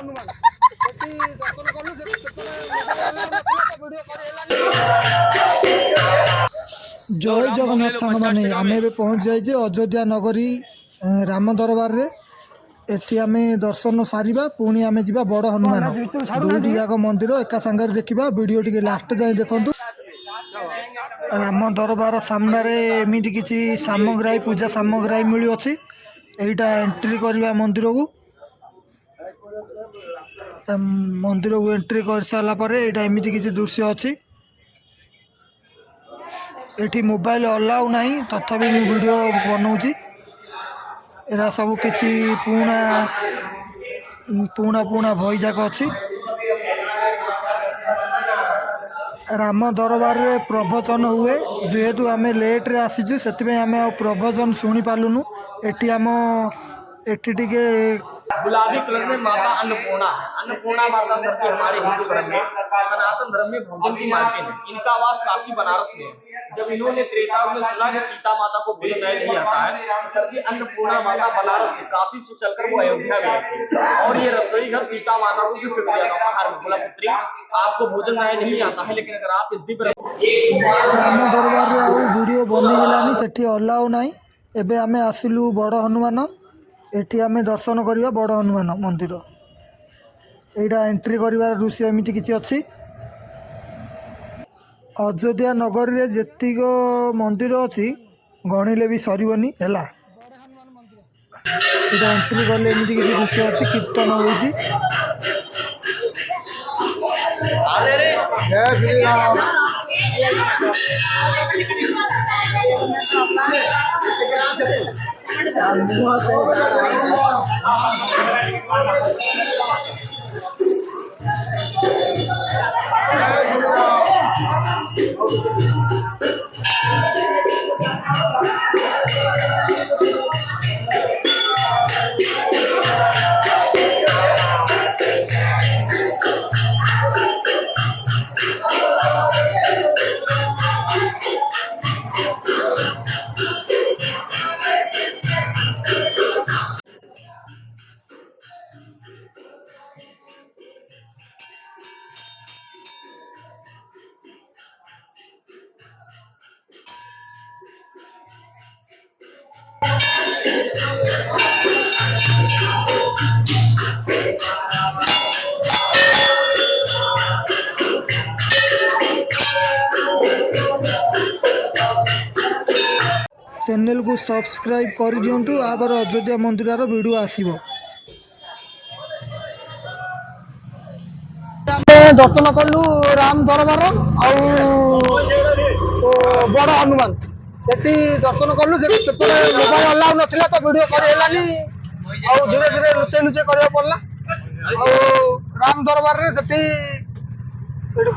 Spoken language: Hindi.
हनुमान दर्शन कलु जय जगन्नाथ सांग मैंने आम ए पहुँच जाइए अयोध्या नगरी राम दरबार रे एठी आमे दर्शन सारिबा पुणी आमे जिबा बड़ हनुमान दुईटी जाक मंदिर एका सांगे देखा वीडियो टी लास्ट जाए देखु राम दरबार सामने एमती किसी सामग्री पूजा सामग्री मिलू अच्छी एटा एंट्री करवा मंदिर को मंदिर को एंट्री कर सारापर यहाँ एमती किसी दृश्य अच्छी एठी मोबाइल अलाउ नहीं तथापि मु वीडियो बनाऊँगी एरा सब किसी पुणा पुणा पुणा भईजाक अच्छी राम दरबार रे प्रवचन हुए जेहेतु आम लेट्रे आसीचु से आम प्रवचन शुणी पार्लुनु एटी आम एटी टिके गुलाबी कलर में माता अन्नपूर्णा है। अन्नपूर्णा माता सबके हमारे हिंदू धर्म में सनातन धर्म में भोजन की मालकिन है। इनका आवास काशी बनारस में है। जब इन्होंने त्रेता में सुना कि सीता माता को भोजन नहीं आता है, सबकी अन्नपूर्णा माता बनारस से काशी से चलकर वो अयोध्या में थी और ये रसोई घर सीता माता को गिफ्ट दिया था उपहार में। बोला पुत्री आपको भोजन नहीं आता है, लेकिन अगर आप इस दिव्य राम दरबार रे आउ वीडियो बनी हेलानी सेठी अलाउ नाही। एबे आमे आसिलु बड़ हनुमान एठी आमे दर्शन करिबा बड़ हनुमान मंदिर एटा एंट्री करिवार दृश्य एमिति किछि अछि। अयोध्या नगरी रे जेतिक मंदिर अछि गणिले भी सरीबनी हैला एटा एंट्री करले एमिति किछि दृश्य अछि। कीर्तन होउछि जय श्री राम चैनल को सब्सक्राइब कर दिंतु आपर अयोध्या मंदिर वीडियो आसीबो। दर्शन कलु राम दरबार बड़ हनुमान सेठी दर्शन कलु मोबाइल अलाउ नथिला तो वीडियो करेलानी धीरे धीरे लुचे लुचे करिया पड़ला राम दरबार रे सेठी